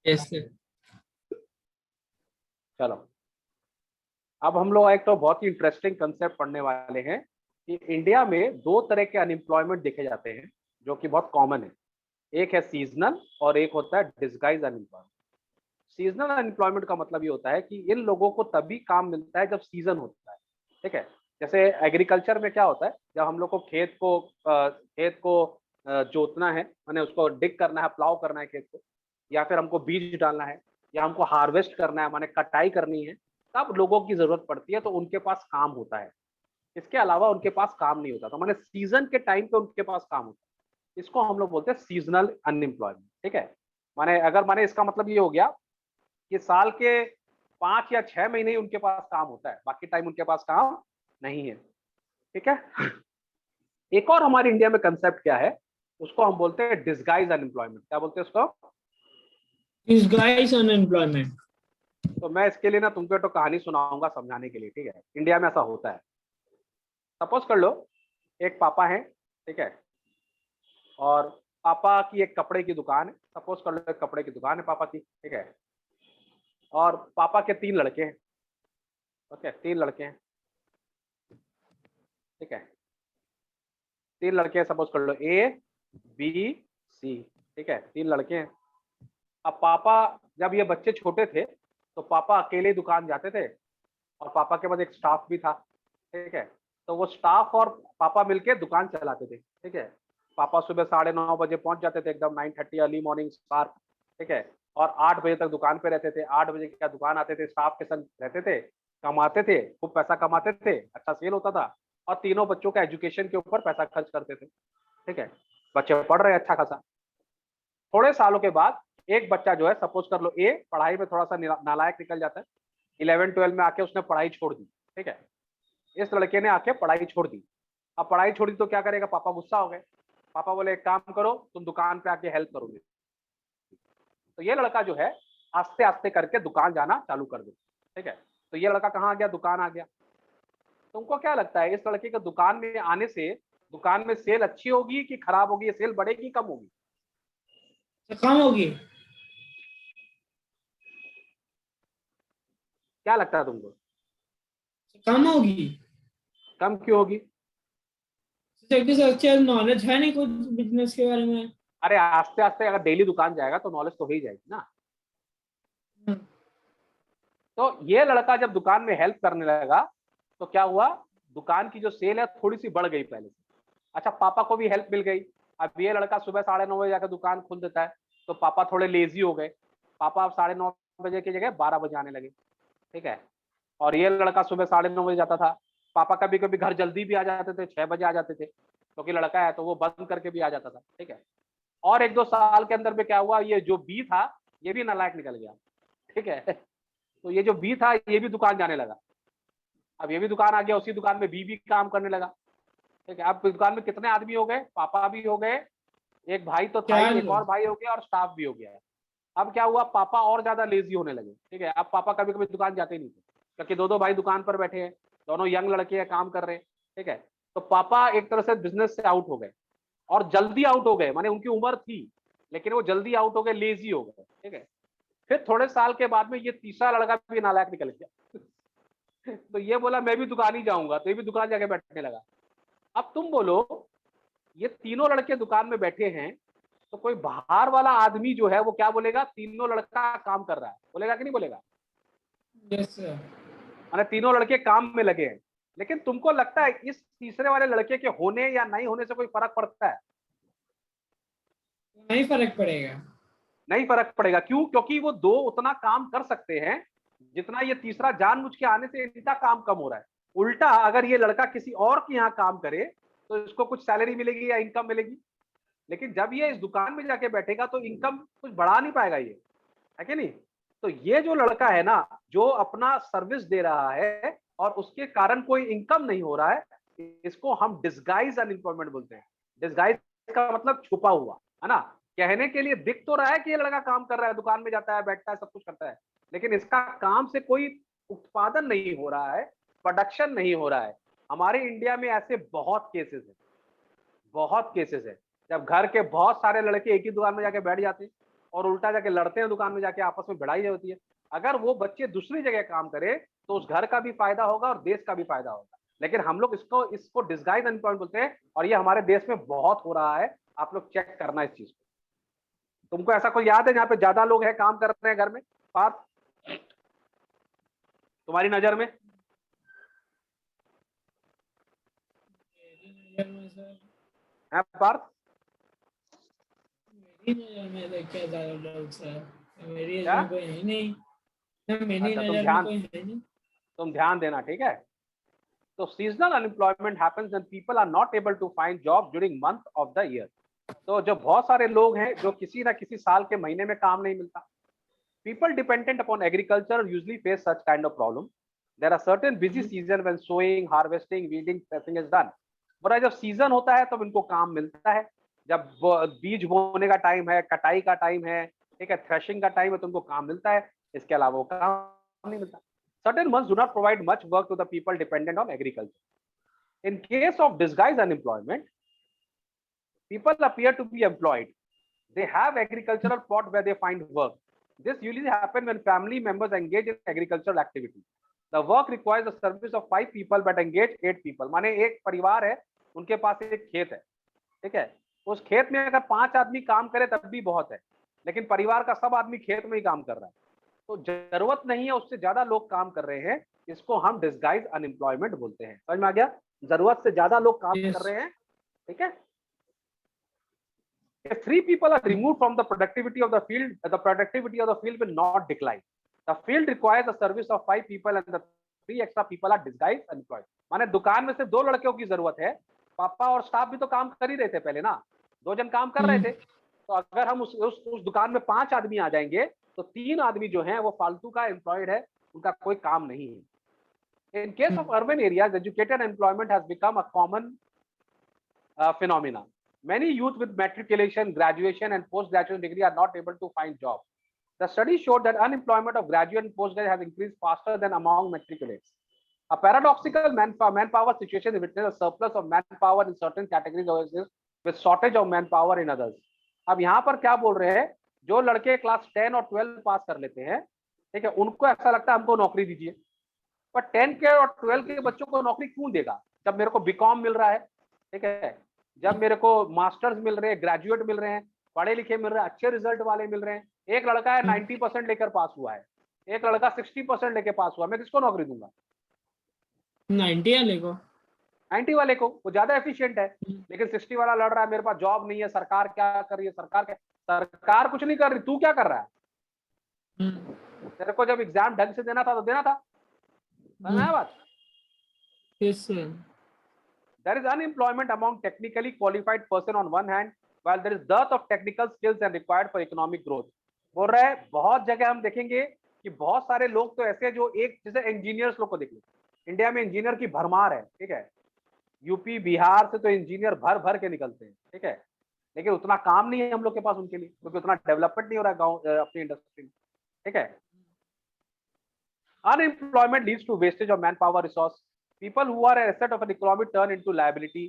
Yes. चलो, अब हम लोग एक तो बहुत ही इंटरेस्टिंग कंसेप्ट पढ़ने वाले हैं कि इंडिया में दो तरह के अनएम्प्लॉयमेंट देखे जाते हैं जो कि बहुत कॉमन है। एक है सीजनल और एक होता है डिसगाइज अनएम्प्लॉयमेंट। सीजनल अनएम्प्लॉयमेंट का मतलब ये होता है कि इन लोगों को तभी काम मिलता है जब सीजन होता है। ठीक है, जैसे एग्रीकल्चर में क्या होता है, जब हम लोग को खेत को जोतना है, माने उसको डिग करना है, प्लाव करना है खेत को, या फिर हमको बीज डालना है, या हमको हार्वेस्ट करना है, माने कटाई करनी है, तब लोगों की जरूरत पड़ती है, तो उनके पास काम होता है। इसके अलावा उनके पास काम नहीं होता, तो माने सीजन के टाइम पे उनके पास काम होता है। इसको हम लोग बोलते हैं सीजनल अनएम्प्लॉयमेंट। ठीक है, माने इसका मतलब ये हो गया कि साल के 5 या 6 महीने ही उनके पास काम होता है, बाकी टाइम उनके पास काम नहीं है। ठीक है, एक और हमारे इंडिया में कंसेप्ट क्या है, उसको हम बोलते हैं डिसगाइज अनएम्प्लॉयमेंट। क्या बोलते हैं उसको? Disguise unemployment. तो मैं इसके लिए ना तुमको तो कहानी सुनाऊंगा समझाने के लिए। ठीक है, इंडिया में ऐसा होता है। सपोज कर लो एक पापा है, ठीक है, और पापा की एक कपड़े की दुकान है। सपोज कर लो एक कपड़े की दुकान है पापा की, ठीक है, और पापा के 3 लड़के हैं। ओके, 3 लड़के हैं, ठीक है, 3 लड़के हैं, सपोज कर लो ए बी सी। ठीक है, 3 लड़के हैं। अब पापा, जब ये बच्चे छोटे थे तो पापा अकेले दुकान जाते थे, और पापा के पास एक स्टाफ भी था। ठीक है, तो वो स्टाफ और पापा मिलके दुकान चलाते थे। ठीक है, पापा सुबह 9:30 बजे पहुंच जाते थे, एकदम 9:30 अर्ली मॉर्निंग शार्प। ठीक है, और 8 बजे तक दुकान पे रहते थे। 8 बजे क्या दुकान आते थे, स्टाफ के संग रहते थे, कमाते थे, खूब पैसा कमाते थे, अच्छा सेल होता था, और तीनों बच्चों का एजुकेशन के ऊपर पैसा खर्च करते थे। ठीक है, बच्चे पढ़ रहे हैं अच्छा खासा। थोड़े सालों के बाद एक बच्चा जो है, सपोज कर लो ए, पढ़ाई में थोड़ा सा नालायक निकल जाता है। 11-12 में आके उसने पढ़ाई छोड़ दी। ठीक है, इस लड़के ने आके पढ़ाई छोड़ दी। अब पढ़ाई छोड़ी तो क्या करेगा, पापा गुस्सा हो गए। पापा बोले एक काम करो, तुम दुकान पे आके हेल्प करोगे। तो ये लड़का जो है आस्ते आस्ते करके दुकान जाना चालू कर दे। ठीक है, तो ये लड़का कहाँ आ गया, दुकान आ गया। तुमको क्या लगता है, इस लड़के के दुकान में आने से दुकान में सेल अच्छी होगी कि खराब होगी, सेल बढ़ेगी कम होगी? कम होगी। क्या लगता है तुमको? कम होगी, कम क्यों होगी? क्योंकि अच्छा नॉलेज है नहीं कुछ बिजनेस के बारे में। अरे आस्ते आस्ते अगर डेली दुकान जाएगा तो नॉलेज तो हो ही जाएगी ना। हम्म। तो ये लड़का जब दुकान में हेल्प करने लगा तो क्या हुआ, दुकान की जो सेल है थोड़ी सी बढ़ गई पहले से। अच्छा, पापा को भी हेल्प मिल गई। अब ये लड़का सुबह 9:30 बजे जाकर दुकान खोल देता है, तो पापा थोड़े लेजी हो गए। पापा अब 9:30 बजे की जगह 12 बजे आने लगे। ठीक है, और ये लड़का सुबह 9:30 बजे जाता था। पापा कभी कभी घर जल्दी भी आ जाते थे, 6 बजे आ जाते थे, क्योंकि लड़का है तो वो बंद करके भी आ जाता था। ठीक है, और 1-2 साल के अंदर में क्या हुआ, ये जो बी था ये भी नालायक निकल गया। ठीक है, तो ये जो बी था ये भी दुकान जाने लगा। अब ये भी दुकान आ गया, उसी दुकान में बी भी काम करने लगा। ठीक है, अब दुकान में कितने आदमी हो गए, पापा भी हो गए, एक भाई तो था ही, चार एक और लोग। भाई हो गया, और स्टाफ भी हो गया है। अब क्या हुआ, पापा और ज्यादा लेजी होने लगे। ठीक है, अब पापा कभी कभी दुकान जाते ही नहीं थे, क्योंकि दो दो भाई दुकान पर बैठे हैं, दोनों यंग लड़के हैं, काम कर रहे हैं। ठीक है, तो पापा एक तरह से बिजनेस से आउट हो गए, और जल्दी आउट हो गए, माने उनकी उम्र थी लेकिन वो जल्दी आउट हो गए, लेजी हो गए। ठीक है, फिर थोड़े साल के बाद में ये तीसरा लड़का भी नालायक निकल गया। तो ये बोला मैं भी दुकान ही जाऊंगा, तो ये भी दुकान जाके बैठने लगा। अब तुम बोलो, ये तीनों लड़के दुकान में बैठे हैं, तो कोई बाहर वाला आदमी जो है वो क्या बोलेगा, तीनों लड़का काम कर रहा है, बोलेगा कि नहीं बोलेगा? Yes sir. माने तीनों लड़के काम में लगे हैं। लेकिन तुमको लगता है इस तीसरे वाले लड़के के होने या नहीं होने से कोई फर्क पड़ता है? नहीं फर्क पड़ेगा। नहीं फर्क पड़ेगा। क्यों? क्योंकि वो दो उतना काम कर सकते हैं जितना ये तीसरा जानबूझ के आने से इनका काम कम हो रहा है। उल्टा अगर ये लड़का किसी और के यहाँ काम करे तो इसको कुछ सैलरी मिलेगी या इनकम मिलेगी, लेकिन जब ये इस दुकान में जाके बैठेगा तो इनकम कुछ बढ़ा नहीं पाएगा ये, है कि नहीं? तो ये जो लड़का है ना, जो अपना सर्विस दे रहा है और उसके कारण कोई इनकम नहीं हो रहा है, इसको हम डिसगाइज अनएम्प्लॉयमेंट बोलते हैं। डिसगाइज का मतलब छुपा हुआ, है ना? कहने के लिए दिख तो रहा है कि ये लड़का काम कर रहा है, दुकान में जाता है, बैठता है, सब कुछ करता है, लेकिन इसका काम से कोई उत्पादन नहीं हो रहा है, प्रोडक्शन नहीं हो रहा है। हमारे इंडिया में ऐसे बहुत केसेस है, बहुत केसेस है, जब घर के बहुत सारे लड़के एक ही दुकान में जाके बैठ जाते हैं, और उल्टा जाके लड़ते हैं दुकान में जाके, आपस में भिड़ाई होती है। अगर वो बच्चे दूसरी जगह काम करें तो उस घर का भी फायदा होगा और देश का भी फायदा होगा। लेकिन हम लोग इसको डिस्गाइज अनएम्प्लॉयमेंट बोलते हैं, और ये हमारे देश में बहुत हो रहा है। आप लोग चेक करना इस चीज को। तुमको ऐसा कोई याद है जहाँ पे ज्यादा लोग हैं, काम कर रहे हैं घर में, पार्थ, तुम्हारी नजर में? है पार्थ? मेरी नजर में तो क्या ज्यादा लोग सर, मेरी क्या? नजर में कोई है ही नहीं। मेरी अच्छा, नजर में कोई है नहीं। तुम ध्यान देना, ठीक है? तो seasonal unemployment happens when people are not able to find job during month of the year. तो जो बहुत सारे लोग हैं जो किसी ना किसी साल के महीने में काम नहीं मिलता। People dependent upon agriculture usually face such kind of problem. There are certain busy season when sowing, harvesting, weeding, threshing is done. बड़ा जब सीजन होता है तब इनको काम मिलता है। जब बीज बोने का टाइम है, कटाई का टाइम है, ठीक है, थ्रेशिंग का टाइम है, तो उनको काम मिलता है। इसके अलावा वो काम नहीं मिलता। Certain months do not provide much work to the people dependent on agriculture. In case of disguised unemployment, people appear to be employed. They have agricultural plot where they find work. This usually happens when family members engage in agricultural activity. The work requires the service of 5 people but engage 8 people. माने एक परिवार है, उनके पास एक खेत है, ठीक है, उस खेत में अगर 5 आदमी काम करे तब भी बहुत है, लेकिन परिवार का सब आदमी खेत में ही काम कर रहा है, तो जरूरत नहीं है, उससे ज्यादा लोग काम कर रहे हैं। इसको हम डिस्गाइज अनएम्प्लॉयमेंट बोलते हैं। समझ में आ गया? जरूरत से ज्यादा लोग काम कर रहे हैं, ठीक है। If 3 people are removed from the productivity of the field will not decline. The field requires the service of 5 people and the 3 extra people are disguised unemployed. माने दुकान में सिर्फ 2 लड़कियों की जरूरत है, पापा और स्टाफ भी तो काम कर ही रहे थे पहले ना, 2 जन काम कर रहे थे। तो अगर हम उस दुकान में 5 आदमी आ जाएंगे तो 3 आदमी जो हैं वो फालतू का एम्प्लॉयड है, उनका कोई काम नहीं है। In case of urban areas, educated employment has become a common phenomena. Many youth with matriculation, graduation, and post-graduation degree are not able to find jobs. The study showed that unemployment of graduate and postgraduate has increased faster than among matriculates. A paradoxical manpower situation witness a surplus of manpower in certain categories with shortage of manpower in others. अब यहाँ पर क्या बोल रहे हैं, जो लड़के class 10 और 12 पास कर लेते हैं, ठीक है, उनको ऐसा लगता है हमको नौकरी दीजिए, पर 10 के और 12 के बच्चों को नौकरी क्यों देगा जब मेरे को बीकॉम मिल रहा है, ठीक है, जब मेरे को मास्टर्स मिल रहे हैं, ग्रेजुएट मिल रहे हैं, पढ़े लिखे मिल रहे हैं, अच्छे रिजल्ट वाले मिल रहे हैं। एक लड़का है 90% लेकर पास हुआ है, एक लड़का 60% लेकर पास हुआ, मैं किसको नौकरी दूंगा? 90 वाले को। 90 वाले को, वो ज्यादा एफिशिएंट है। लेकिन 60 वाला लड़ रहा है, मेरे पास जॉब नहीं है, सरकार क्या कर रही है, सरकार कुछ नहीं कर रही, तू क्या कर रहा है? तेरे को जब एग्जाम ढंग से देना था तो देना था। समझ आया बात? Yes, sir. There is unemployment among technically qualified person on one hand, while there is dearth of technical skills and required for economic growth. बोल रहा है बहुत जगह हम देखेंगे कि बहुत सारे लोग तो ऐसे जो एक जैसे इंजीनियर्स लोग को देखिए, इंडिया में इंजीनियर की भरमार है, ठीक है, यूपी बिहार से तो इंजीनियर भर भर के निकलते हैं, ठीक है, लेकिन उतना काम नहीं है हम लोग के पास उनके लिए, क्योंकि उतना डेवलपमेंट नहीं हो रहा है गाँव अपनी इंडस्ट्री में, ठीक है। Unemployment leads to wastage of manpower resource. People who are an asset of an economy turn into liability.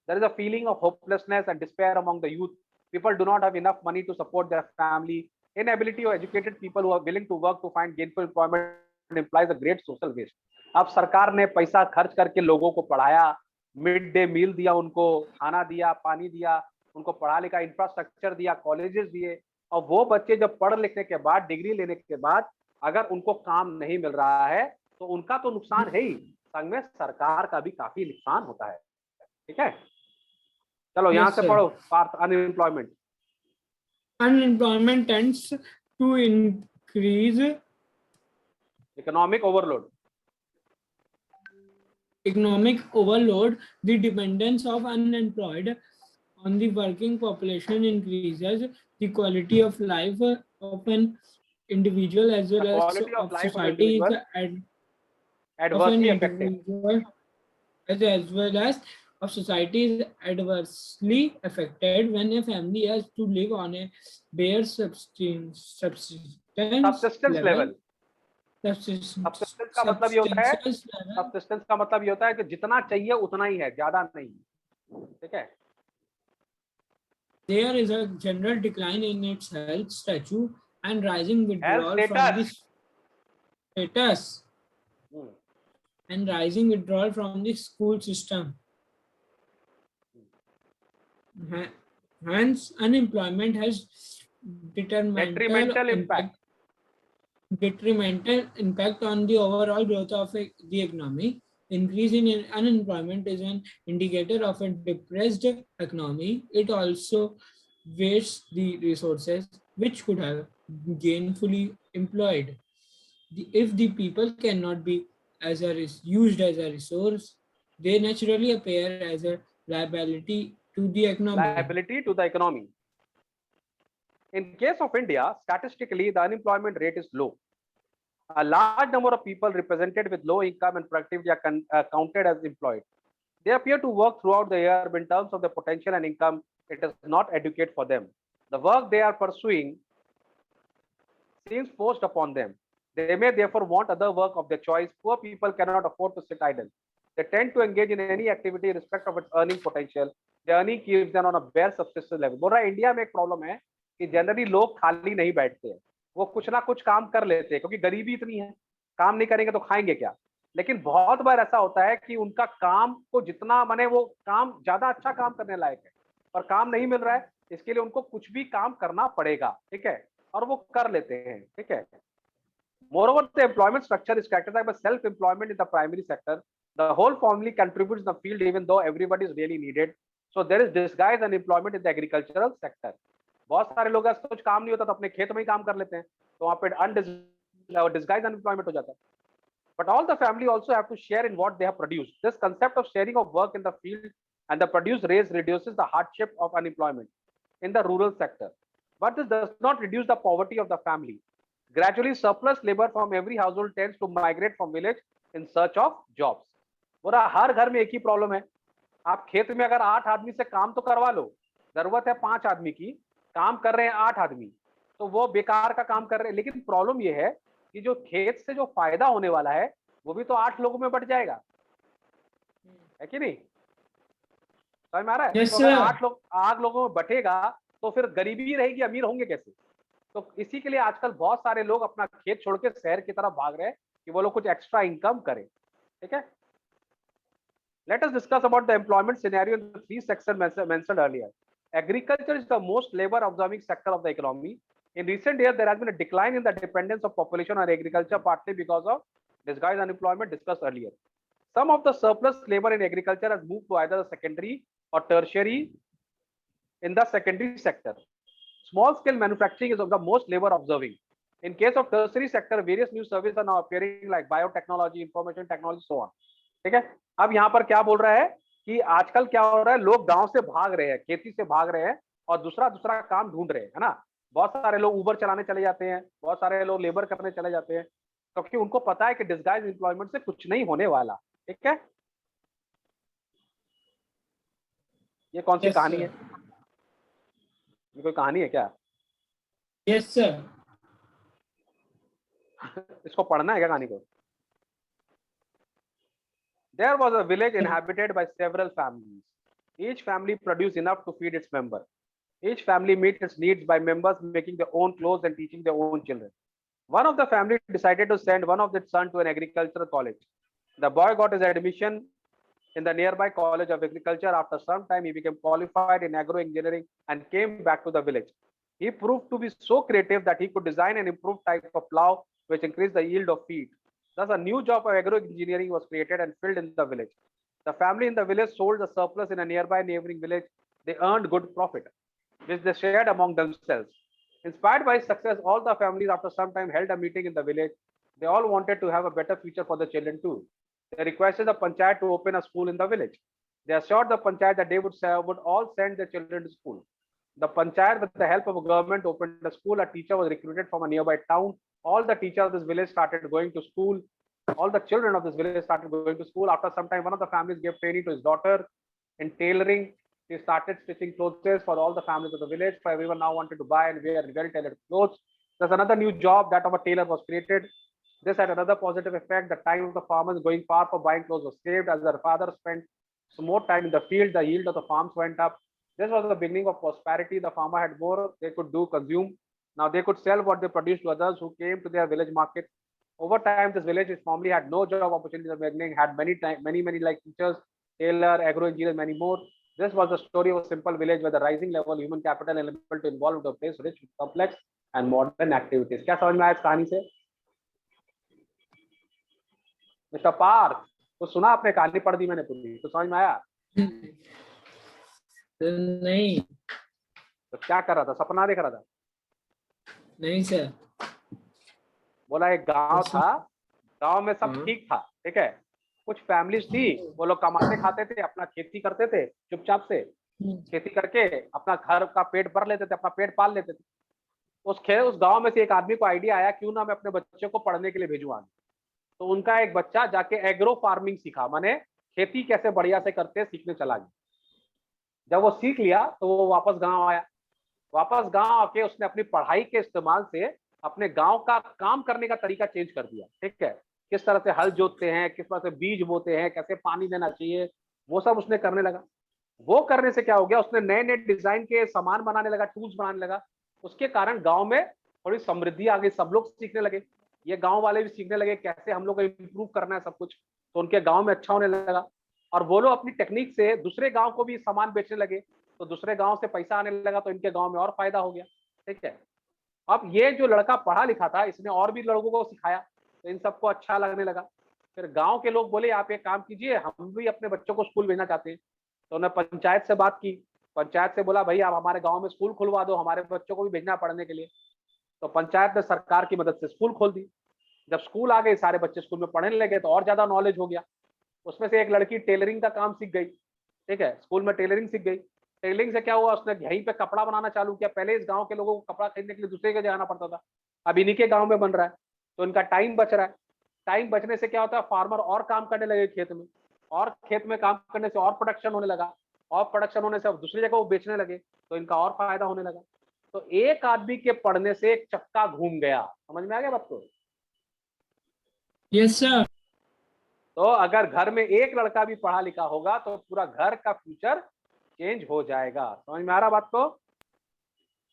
There is a feeling of hopelessness and despair among the youth. People do not have enough money to support their family. Inability of educated people who are willing to work to find gainful employment implies a great social waste. अब सरकार ने पैसा खर्च करके लोगों को पढ़ाया, mid day meal दिया, उनको खाना दिया, पानी दिया, उनको पढ़ा लिखा इंफ्रास्ट्रक्चर दिया, कॉलेजेस दिए, और वो बच्चे जब पढ़ लिखने के बाद, डिग्री लेने के बाद अगर उनको काम नहीं मिल रहा है तो उनका तो नुकसान है ही, संग में सरकार का भी काफी नुकसान होता है, ठीक है। चलो यहाँ से पढ़ो Parth. Unemployment tends to increase economic overload. The dependence of unemployed on the working population increases the quality of life of an individual as well as of society is adversely affected. As well as of society is adversely affected when a family has to live on a bare subsistence level. Subsistence का मतलब ये होता है, subsistence का मतलब ये होता है कि जितना चाहिए उतना ही है, ज्यादा नहीं, ठीक है। There is a general decline in its health status and rising Health withdrawal from the status. status Hmm. and rising withdrawal from the school system. Hence, unemployment has detrimental Detrimental impact impact. detrimental impact on the overall growth of the economy. Increase in unemployment is an indicator of a depressed economy. It also wastes the resources which could have gainfully employed. If the people cannot be used as a resource, they naturally appear as a liability to the economy. Liability to the economy. In case of India, statistically, the unemployment rate is low. A large number of people represented with low income and productivity are counted as employed. They appear to work throughout the year, but in terms of the potential and income, it is not adequate for them. The work they are pursuing seems forced upon them. They may therefore want other work of their choice. Poor people cannot afford to sit idle. They tend to engage in any activity irrespective of its earning potential. The earning keeps them on a bare subsistence level. बोल रहा है India में एक problem है कि generally लोग खाली नहीं बैठते हैं, वो कुछ ना कुछ काम कर लेते हैं क्योंकि गरीबी इतनी है, काम नहीं करेंगे तो खाएंगे क्या। लेकिन बहुत बार ऐसा होता है कि उनका काम को जितना माने वो काम ज्यादा अच्छा काम करने लायक है और काम नहीं मिल रहा है, इसके लिए उनको कुछ भी काम करना पड़ेगा, ठीक है, और वो कर लेते हैं, ठीक है। Moreover, the employment structure is characterized by self-employment in the primary sector. The whole family contributes in the field even though everybody is really needed. So there is disguised unemployment in the agricultural sector. बहुत सारे लोग ऐसा कुछ काम नहीं होता तो अपने खेत में ही काम कर लेते हैं, तो वहाँ पे disguised unemployment हो जाता है. But all the family also have to share in what they have produced. This concept of sharing of work in the field and the produce reduces the hardship of unemployment in the rural sector. But this does not reduce the poverty of the family. Gradually, surplus labor from every household tends to migrate from village in search of jobs. बोला हर घर में एक ही problem है, आप खेत में अगर 8 आदमी से काम तो करवा लो, जरूरत है 5 आदमी की, काम कर रहे हैं 8 आदमी, तो वो बेकार का काम कर रहे हैं। लेकिन प्रॉब्लम ये है कि जो खेत से जो फायदा होने वाला है वो भी तो 8 लोगों में बट जाएगा, है कि नहीं? समझ में आ रहा है? Yes, तो अगर sir. 8 लोगों में बटेगा तो फिर गरीबी रहेगी, अमीर होंगे कैसे? तो इसी के लिए आजकल बहुत सारे लोग अपना खेत छोड़ के शहर की तरफ भाग रहे हैं कि वो लोग कुछ एक्स्ट्रा इनकम करें, ठीक है। Let us discuss about the employment scenario in the 3 sectors mentioned earlier. Agriculture is the most labor absorbing sector of the economy. In recent years, there has been a decline in the dependence of population on agriculture, partly because of disguised unemployment discussed earlier. Some of the surplus labor in agriculture has moved to either the secondary or tertiary in the secondary sector. Small scale manufacturing is of the most labor observing. In case of tertiary sector, various new services are now appearing like biotechnology, information technology, so on. ठीक है। अब यहाँ पर क्या बोल रहा है कि आजकल क्या हो रहा है, लोग गांव से भाग रहे हैं, खेती से भाग रहे हैं और दूसरा काम ढूंढ रहे हैं, है ना। बहुत सारे लोग उबर चलाने चले जाते हैं, बहुत सारे लोग लेबर करने चले जाते हैं, क्योंकि उनको पता है कि डिस्गाइज एम्प्लॉयमेंट से कुछ नहीं होने वाला, ठीक है। ये कौन सी Yes, कहानी sir. है? ये कोई कहानी है क्या? Yes, sir. इसको पढ़ना है क्या कहानी को? There was a village inhabited by several families. Each family produced enough to feed its member. Each family meets its needs by members making their own clothes and teaching their own children. One of the family decided to send one of its son to an agricultural college. The boy got his admission in the nearby college of agriculture. After some time, he became qualified in agro engineering and came back to the village. He proved to be so creative that he could design an improved type of plow which increased the yield of feed. Thus, a new job of agro engineering was created and filled in the village. The family in the village sold the surplus in a nearby neighboring village. They earned good profit, which they shared among themselves. Inspired by his success, all the families after some time held a meeting in the village. They all wanted to have a better future for the children too. They requested the panchayat to open a school in the village. They assured the panchayat that they would all send their children to school. The panchayat, with the help of a government, opened a school. A teacher was recruited from a nearby town. All the teachers of this village started going to school. All the children of this village started going to school. After some time, one of the families gave training to his daughter in tailoring. He started stitching clothes for all the families of the village. For everyone now wanted to buy and wear well-tailored clothes. There's another new job, that of a tailor, was created. This had another positive effect. The time of the farmers going far for buying clothes was saved. As their father spent some more time in the field, the yield of the farms went up. This was the beginning of prosperity. The farmer had more they could do consume. Now they could sell what they produced to others who came to their village market. Over time, this village formerly had no job opportunities in the beginning, had many like teachers, tailor, agro engineers, many more. This was the story of a simple village where the rising level human capital and able to involve into a place rich with complex and modern activities. क्या समझ में आया इस कहानी से? Mister Partha, तो सुना आपने, कहानी पढ़ दी मैंने पूरी, तो समझ में आया? नहीं। तो क्या कर रहा था, सपना देख रहा था? नहीं सर। बोला एक गांव था, गांव में सब ठीक था, ठीक है, कुछ फैमिलीज थी, वो लोग कमाते खाते थे, अपना खेती करते थे, चुपचाप से खेती करके अपना घर का पेट भर लेते थे, अपना पेट पाल लेते थे। उस गांव में से एक आदमी को आइडिया आया, क्यों ना मैं अपने बच्चे को पढ़ने के लिए भेजूं आगे। तो उनका एक बच्चा जाके एग्रो फार्मिंग सीखा, माने खेती कैसे बढ़िया से करते हैं सीखने चला गया। जब वो सीख लिया तो वो वापस गांव आया। वापस गांव आके उसने अपनी पढ़ाई के इस्तेमाल से अपने गांव का काम करने का तरीका चेंज कर दिया, ठीक है, किस तरह से हल जोतते हैं, किस तरह से बीज बोते हैं, कैसे पानी देना चाहिए, वो सब उसने करने लगा। वो करने से क्या हो गया, उसने नए नए डिजाइन के सामान बनाने लगा, टूल्स बनाने लगा। उसके कारण गांव में थोड़ी समृद्धि आ गई, सब लोग सीखने लगे, ये गांव वाले भी सीखने लगे कैसे हम लोग को इम्प्रूव करना है सब कुछ। तो उनके गांव में अच्छा होने लगा और वो लोग अपनी टेक्निक से दूसरे गांव को भी सामान बेचने लगे, तो दूसरे गांव से पैसा आने लगा, तो इनके गांव में और फायदा हो गया, ठीक है। अब ये जो लड़का पढ़ा लिखा था, इसने और भी लोगों को सिखाया, तो इन सबको अच्छा लगने लगा। फिर गांव के लोग बोले आप एक काम कीजिए, हम भी अपने बच्चों को स्कूल भेजना चाहते हैं। तो उन्होंने पंचायत से बात की, पंचायत से बोला भाई आप हमारे गांव में स्कूल खुलवा दो, हमारे बच्चों को भी भेजना पढ़ने के लिए। तो पंचायत ने सरकार की मदद से स्कूल खोल दी। जब स्कूल आ गए, सारे बच्चे स्कूल में पढ़ने लगे, तो और ज्यादा नॉलेज हो गया। उसमें से एक लड़की टेलरिंग का काम सीख गई, ठीक है, स्कूल में टेलरिंग सीख गई। टेलरिंग से क्या हुआ, उसने यहीं पे कपड़ा बनाना चालू किया। पहले इस गांव के लोगों को कपड़ा खरीदने के लिए दूसरे के जाना पड़ता था, अब इन्हीं के गांव में बन रहा है, तो इनका टाइम बच रहा है। टाइम बचने से क्या होता है, फार्मर और काम करने लगे खेत में, और खेत में काम करने से और प्रोडक्शन होने लगा, और प्रोडक्शन होने से अब दूसरी जगह वो बेचने लगे, तो इनका और फायदा होने लगा। तो एक आदमी के पढ़ने से एक चक्का घूम गया। समझ में आ गया बात को? Yes sir. तो अगर घर में एक लड़का भी पढ़ा लिखा होगा तो पूरा घर का फ्यूचर चेंज हो जाएगा। समझ में आ रहा बात को?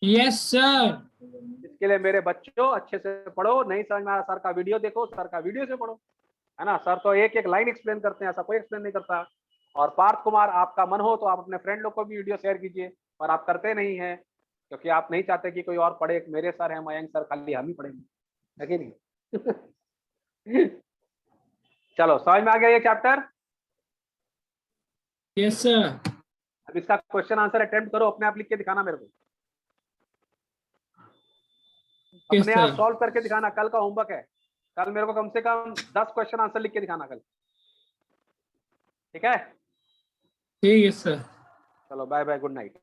Yes sir. इसके लिए मेरे बच्चों अच्छे से पढ़ो, नहीं समझ में आ रहा सर का वीडियो देखो, सर का वीडियो से पढ़ो, है ना। सर तो एक एक लाइन एक्सप्लेन करते हैं, ऐसा कोई एक्सप्लेन नहीं करता। और पार्थ कुमार, आपका मन हो तो आप अपने फ्रेंड लोग को भी वीडियो शेयर कीजिए, पर आप करते नहीं है क्योंकि आप नहीं चाहते कि कोई और पढ़े। मेरे सर हैं मयंक सर, खाली हम ही पढ़ेंगे, है कि नहीं? चलो समझ में आ गया ये चैप्टर? Yes sir. अब इसका क्वेश्चन आंसर अटेम्प्ट करो, अपने आप लिख के दिखाना मेरे को, अपने आप सॉल्व करके दिखाना। कल का होमवर्क है, कल मेरे को कम से कम 10 क्वेश्चन आंसर लिख के दिखाना कल, ठीक है? ठीक है सर। चलो बाय बाय, गुड नाइट।